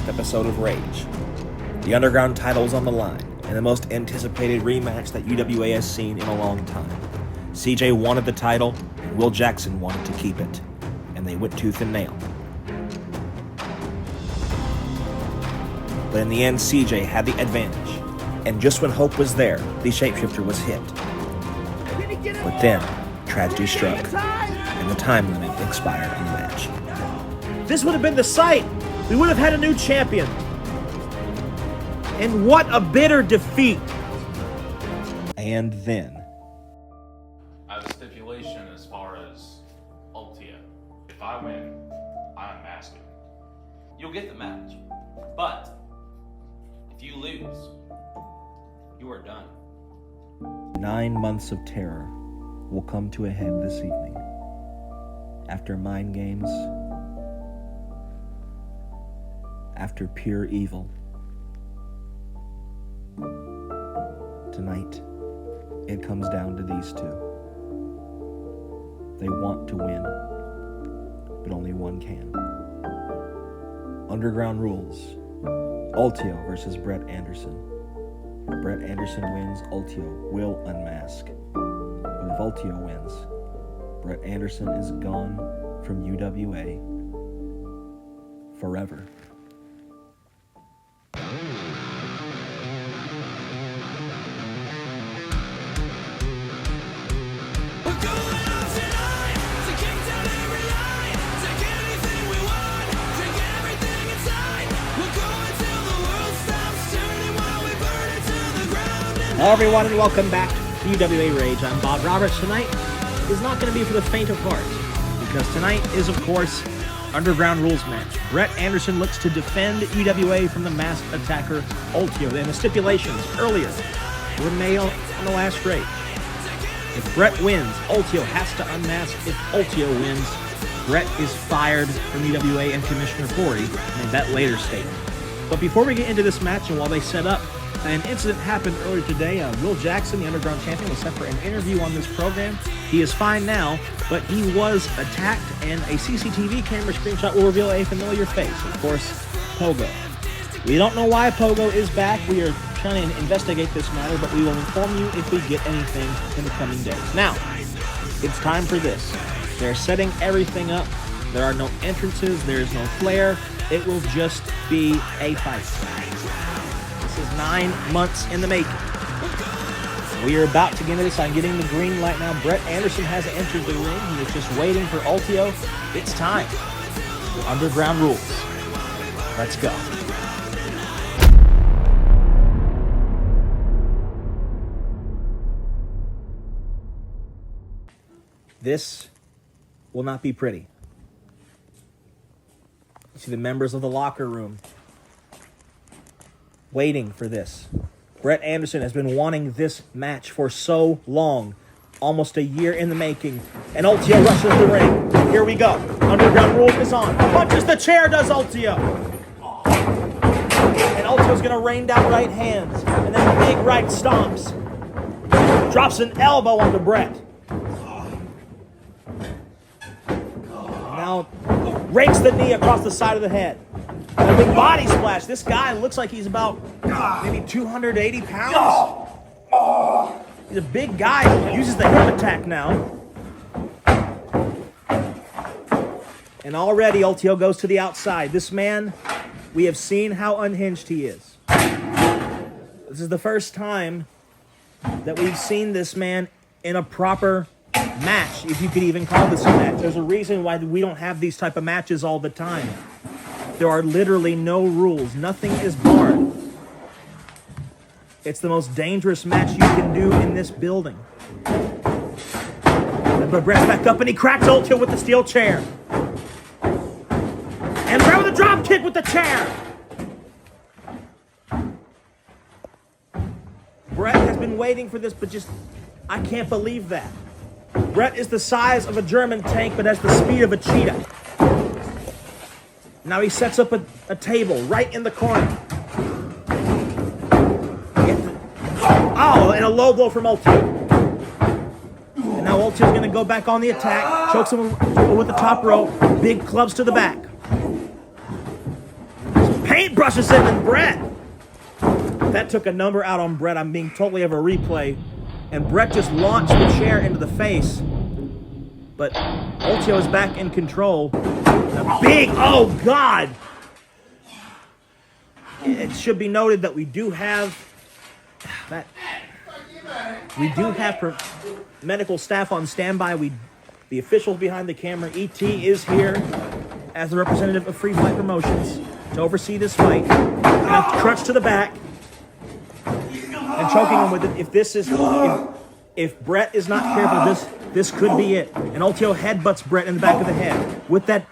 last episode of Rage. The Underground title is on the line, and the most anticipated rematch that UWA has seen in a long time. CJ wanted the title, and Will Jackson wanted to keep it, and they went tooth and nail. But in the end, CJ had the advantage, and just when hope was there, the shapeshifter was hit. But then, tragedy struck, and the time limit expired on the match. This would have been the site. We would have had a new champion. And what a bitter defeat. And then, I have a stipulation as far as Ultio. If I win, I unmask him. You'll get the match, but if you lose, you are done. 9 months of terror will come to a head this evening. After mind games, after pure evil, tonight it comes down to these two. They want to win, but only one can. Underground rules: Ultio versus Brett Anderson. If Brett Anderson wins, Ultio will unmask. But if Ultio wins, Brett Anderson is gone from UWA forever. Hello everyone and welcome back to UWA Rage. I'm Bob Roberts. Tonight is not going to be for the faint of heart, because tonight is, of course, Underground Rules match. Brett Anderson looks to defend UWA from the masked attacker Ultio. And the stipulations earlier were made on the last Rage. If Brett wins, Ultio has to unmask. If Ultio wins, Brett is fired from UWA and Commissioner Corey in that later statement. But before we get into this match, and while they set up, an incident happened earlier today. Will Jackson, the Underground champion, was set for an interview on this program. He is fine now, but he was attacked, and a CCTV camera screenshot will reveal a familiar face. Of course, Pogo. We don't know why Pogo is back. We are trying to investigate this matter, but we will inform you if we get anything in the coming days. Now, it's time for this. They're setting everything up. There are no entrances. There is no flair. It will just be a fight. This is 9 months in the making. We are about to get into this. I'm getting the green light now. Brett Anderson has entered the ring. He is just waiting for Ultio. It's time. Underground rules. Let's go. This will not be pretty. You see the members of the locker room waiting for this. Brett Anderson has been wanting this match for so long, almost a year in the making, and Ultio rushes the ring. Here we go. Underground Rules is on. Punches the chair, does Ultio. And Ultio's going to rain down right hands, and then big right stomps. Drops an elbow onto Brett. And now rakes the knee across the side of the head. A big body splash. This guy looks like he's about maybe 280 pounds. He's a big guy. Uses the hip attack now. And already Ultio goes to the outside. This man, we have seen how unhinged he is. This is the first time that we've seen this man in a proper match, if you could even call this a match. There's a reason why we don't have these type of matches all the time. There are literally no rules. Nothing is barred. It's the most dangerous match you can do in this building. But Brett's back up and he cracks Ultio with the steel chair. And Brett with a drop kick with the chair. Brett has been waiting for this, but I can't believe that. Brett is the size of a German tank, but has the speed of a cheetah. Now he sets up a table right in the corner. Oh, and a low blow from Ultio. And now Ultio's going to go back on the attack. Chokes him with the top rope. Big clubs to the back. brushes him, and Brett. That took a number out on Brett. I'm being totally of a replay. And Brett just launched the chair into the face. But Ultio is back in control. A big, oh God! It should be noted that we do have medical staff on standby. The officials behind the camera, ET is here as the representative of Free Fight Promotions to oversee this fight. Gonna crutch to the back and choking him with it. If Brett is not careful, this could be it. And Ultio headbutts Brett in the back of the head with that.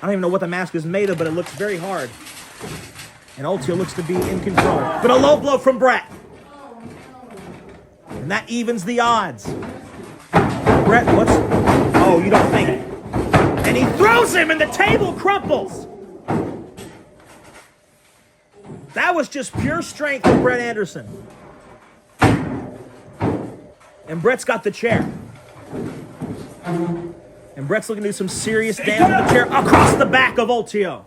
I don't even know what the mask is made of, but it looks very hard. And Ultio looks to be in control. But a low blow from Brett. And that evens the odds. Brett, what's... Oh, you don't think... And he throws him and the table crumples. That was just pure strength from Brett Anderson. And Brett's got the chair. And Brett's looking to do some serious damage with the chair across the back of Ultio.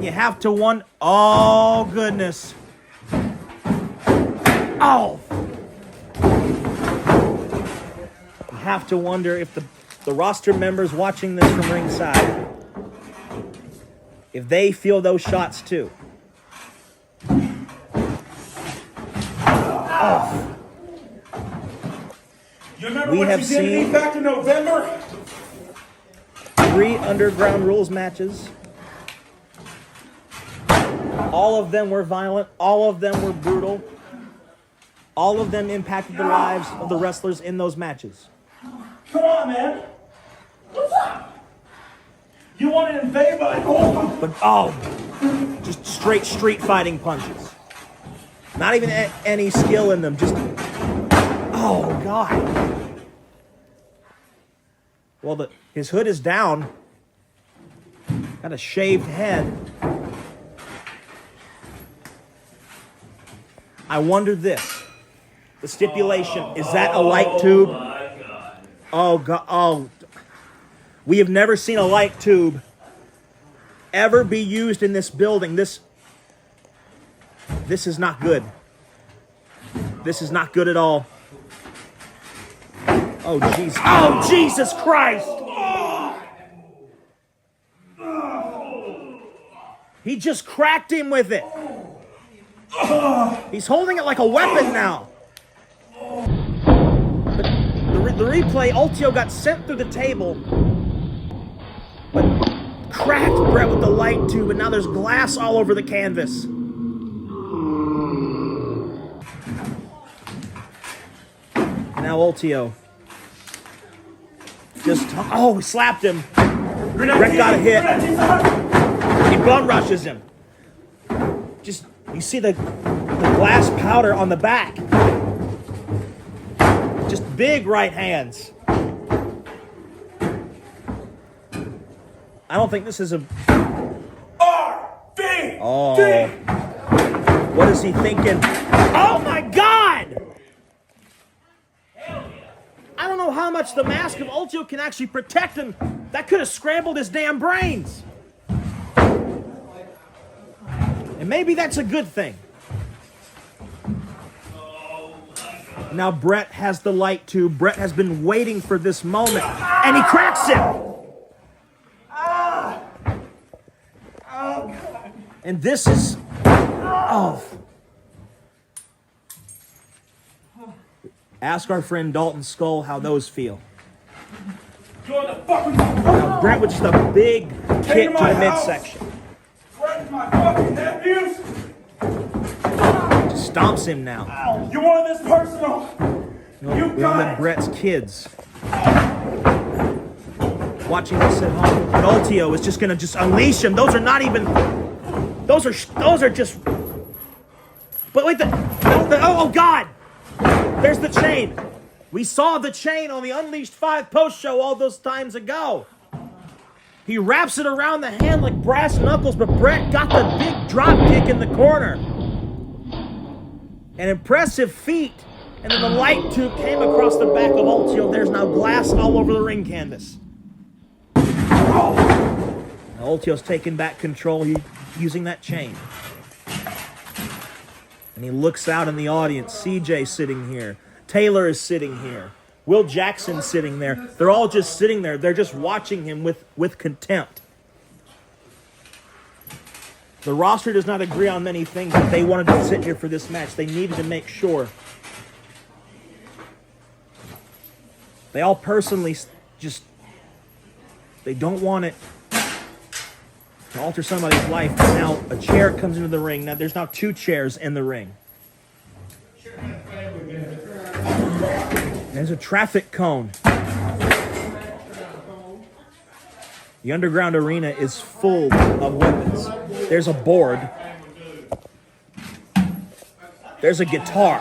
You have to wonder... Oh, goodness. Oh! You have to wonder if the roster members watching this from ringside, if they feel those shots too. Oh. You remember We what have you did to me seen back in November? 3 Underground Rules matches. All of them were violent. All of them were brutal. All of them impacted the lives of the wrestlers in those matches. Come on, man. What's up? You want to invade my home? But, oh, just straight street fighting punches. Not even any skill in them. Just, oh, God. Well, his hood is down. Got a shaved head. I wonder this. The stipulation, is that a light tube? Oh, God. Oh. We have never seen a light tube ever be used in this building. This is not good. This is not good at all. Oh, Jesus. Oh, Jesus Christ! He just cracked him with it. He's holding it like a weapon now. But the replay, Ultio got sent through the table, but cracked Brett with the light tube, and now there's glass all over the canvas. And now Ultio just, oh, he slapped him. Brett got a hit. He bum rushes him. Just, you see the glass powder on the back. Just big right hands. I don't think this is a... R-B-D! Oh. What is he thinking? Oh my God! I don't know how much the mask of Ultio can actually protect him. That could have scrambled his damn brains. And maybe that's a good thing. Now Brett has the light tube. Brett has been waiting for this moment. And he cracks him! And this is... Oh. Ask our friend Dalton Skull how those feel. Now Brett with just a big kick to the midsection. Threaten my fucking nephews? Just stomps him now. You want this personal? No, we all have Brett's kids watching this at home. But Ultio is just gonna just unleash him. Those are not even... Those are just... But wait, oh God! There's the chain. We saw the chain on the Unleashed 5 post show all those times ago. He wraps it around the hand like brass knuckles, but Brett got the big drop kick in the corner. An impressive feat. And then the light tube came across the back of Ultio. There's now glass all over the ring canvas. Ultio's taking back control using that chain. And he looks out in the audience. CJ sitting here. Taylor is sitting here. Will Jackson sitting there. They're all just sitting there. They're just watching him with contempt. The roster does not agree on many things, but they wanted to sit here for this match. They needed to make sure. They all personally just, they don't want it to alter somebody's life. But now a chair comes into the ring. Now there's now 2 chairs in the ring. There's a traffic cone. The underground arena is full of weapons. There's a board. There's a guitar.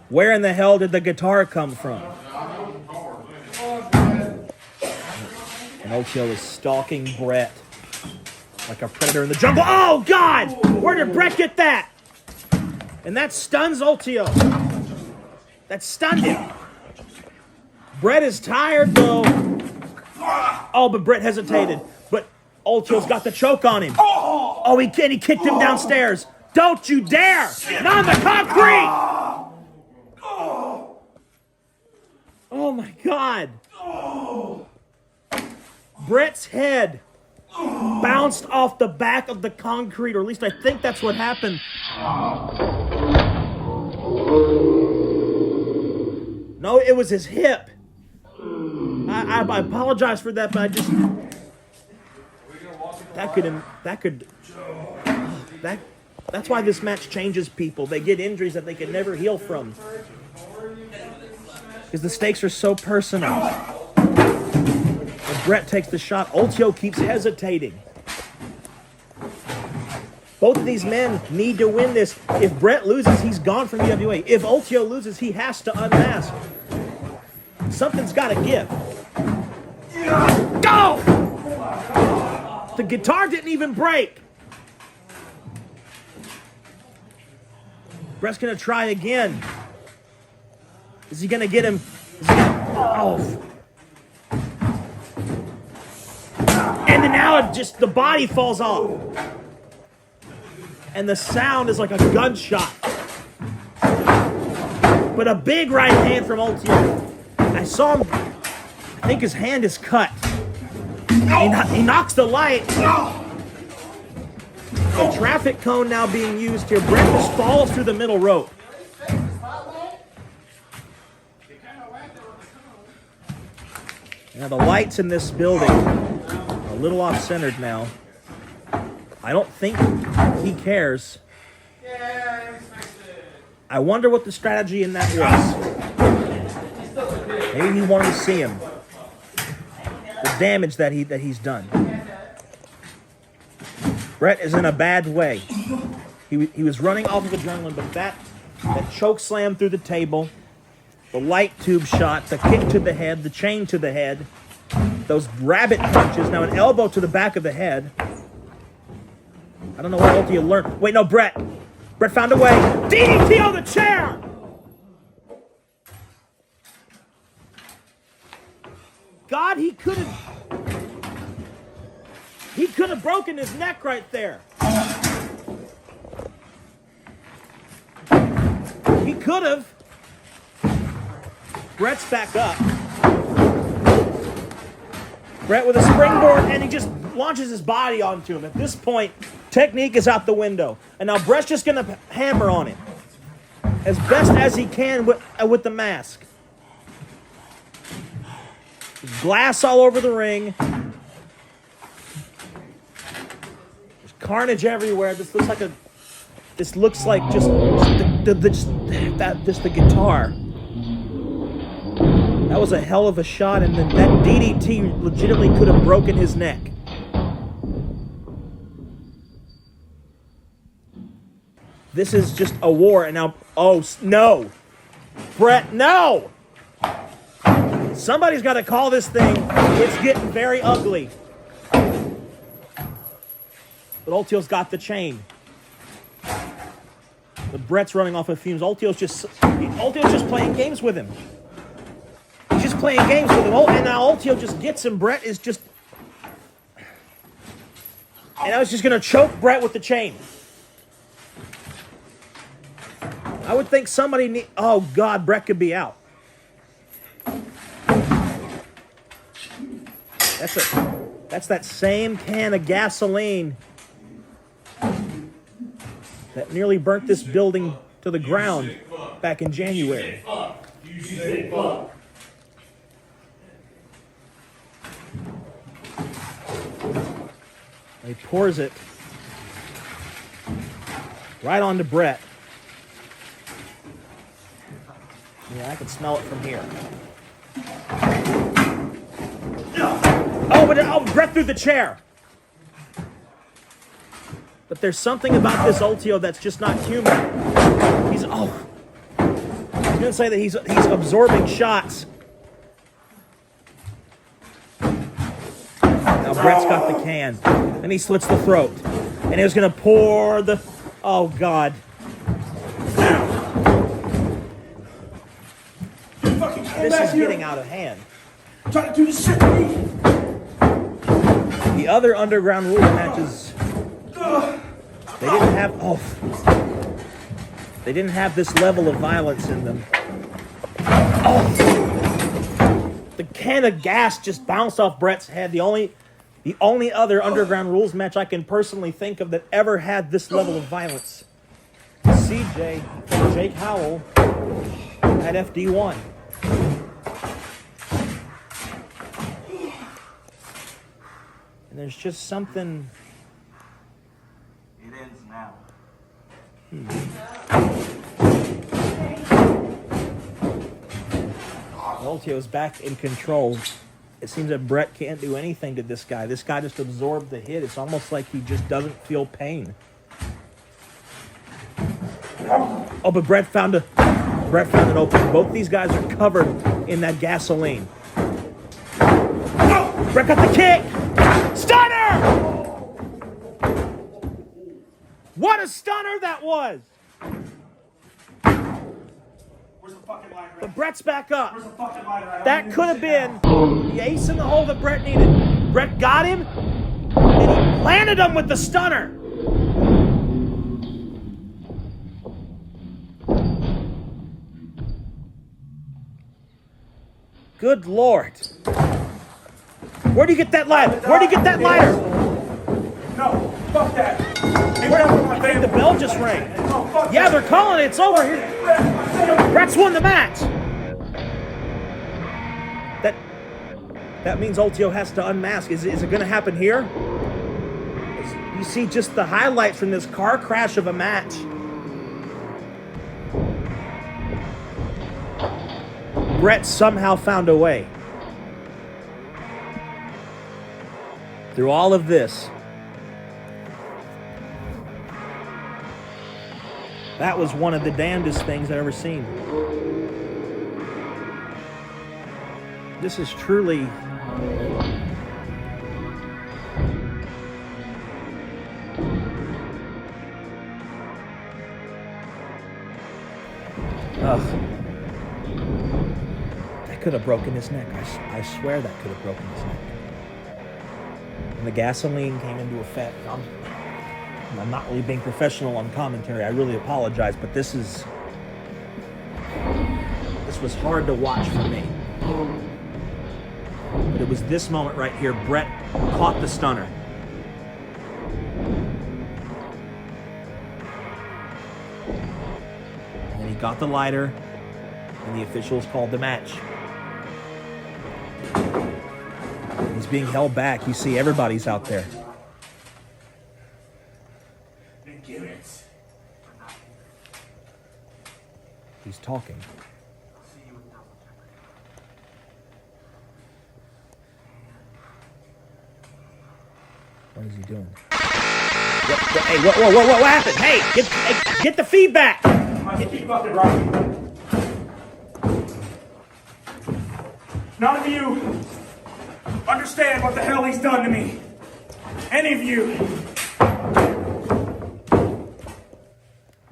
Where in the hell did the guitar come from? And Ultio is stalking Brett like a predator in the jungle. Oh, God! Where did Brett get that? And that stuns Ultio. That stunned him. Brett is tired, though. Oh, but Brett hesitated. But Ultio's got the choke on him. Oh, he kicked him downstairs. Don't you dare! Not on the concrete! Oh, my God. Brett's head bounced off the back of the concrete, or at least I think that's what happened. No, it was his hip. I apologize for that, but I just that's why this match changes people. They get injuries that they can never heal from because the stakes are so personal. When Brett takes the shot, Ultio keeps hesitating. Both of these men need to win this. If Brett loses, he's gone from UWA. If Ultio loses, he has to unmask. Something's got to give. Go! The guitar didn't even break. Brett's going to try again. Is he going to get him? Oh. And then now the body falls off. And the sound is like a gunshot. But a big right hand from Ultio. I saw him, I think his hand is cut. He knocks the light. A traffic cone now being used here. Brett just falls through the middle rope. Now the lights in this building are a little off-centered now. I don't think he cares. I wonder what the strategy in that was. Maybe he wanted to see him. The damage that he's done. Brett is in a bad way. He was running off of adrenaline, but that choke slam through the table, the light tube shot, the kick to the head, the chain to the head, those rabbit punches, now an elbow to the back of the head. I don't know what Ultio learned. Wait, no, Brett. Brett found a way. DDT on the chair! God, he could have broken his neck right there. He could have. Brett's back up. Brett with a springboard, and he just launches his body onto him. At this point, technique is out the window. And now Brett's just going to hammer on him as best as he can with the mask. Glass all over the ring. There's carnage everywhere. This looks like just the guitar. That was a hell of a shot, and then that DDT legitimately could have broken his neck. This is just a war, and now, oh, no. Brett, no! Somebody's got to call this thing. It's getting very ugly. But Ultio's got the chain. But Brett's running off of fumes. Ultio's just playing games with him. He's just playing games with him. And now Ultio just gets him. Brett is just... And I was just going to choke Brett with the chain. I would think somebody oh, God, Brett could be out. That's that same can of gasoline that nearly burnt this building to the ground back in January. He pours it right onto Brett. Yeah, I can smell it from here. Oh, Brett threw the chair. But there's something about this Ultio that's just not human. I was gonna say that he's absorbing shots. Now Brett's got the can, and he slits the throat, and he was gonna pour the. Oh God! This is getting out of hand. Trying to do this shit to me. The other Underground Rules matches, they didn't have this level of violence in them. The can of gas just bounced off Brett's head. The only other Underground Rules match I can personally think of that ever had this level of violence. CJ, Jake Howell, at FD1. And there's just something. It ends now. Ultio's back in control. It seems that Brett can't do anything to this guy. This guy just absorbed the hit. It's almost like he just doesn't feel pain. Oh, but Brett found an opening. Both these guys are covered in that gasoline. Brett got the kick! Stunner! What a stunner that was! Where's the fucking lighter? But Brett's back up. Where's the fucking lighter? That could have been the ace in the hole that Brett needed. Brett got him, and he planted him with the stunner. Good Lord. Where do you get that lighter? Where do you get that lighter? No, fuck that. I think the bell just rang. Yeah, they're calling it. It's over here. Brett's won the match. That means Ultio has to unmask. Is it going to happen here? You see just the highlights from this car crash of a match. Brett somehow found a way. Through all of this, that was one of the damnedest things I've ever seen. This is truly... That could have broken his neck. I swear that could have broken his neck. And the gasoline came into effect. I'm not really being professional on commentary. I really apologize, but this was hard to watch for me. But it was this moment right here. Brett caught the stunner. And then he got the lighter, and the officials called the match. He's being held back. You see everybody's out there. He's talking. What is he doing? Hey, what happened? Hey, get the feedback! None of you understand what the hell he's done to me. Any of you.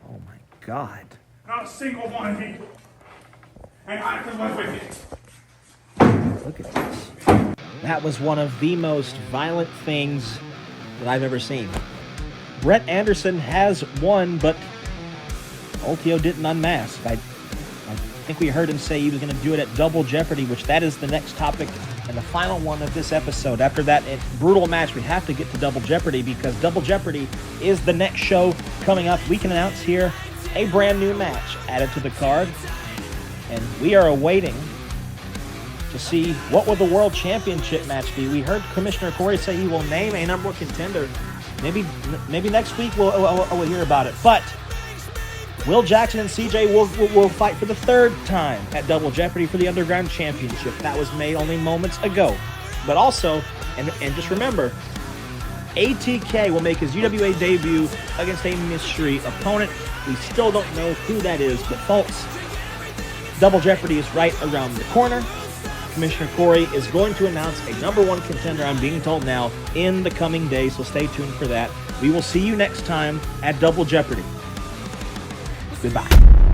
Oh my God. Not a single one of you. And I can live with it. Look at this. That was one of the most violent things that I've ever seen. Brett Anderson has won, but Ultio didn't unmask. I think we heard him say he was going to do it at Double Jeopardy, which that is the next topic and the final one of this episode. After that brutal match, we have to get to Double Jeopardy because Double Jeopardy is the next show coming up. We can announce here a brand new match added to the card, and we are awaiting to see what will the World Championship match be. We heard Commissioner Corey say he will name a number one contender. Maybe next week we'll hear about it. But Will Jackson and CJ will fight for the third time at Double Jeopardy for the Underground Championship. That was made only moments ago. But also, and just remember, ATK will make his UWA debut against a mystery opponent. We still don't know who that is, but folks, Double Jeopardy is right around the corner. Commissioner Corey is going to announce a number one contender, I'm being told now, in the coming days, so stay tuned for that. We will see you next time at Double Jeopardy. Goodbye.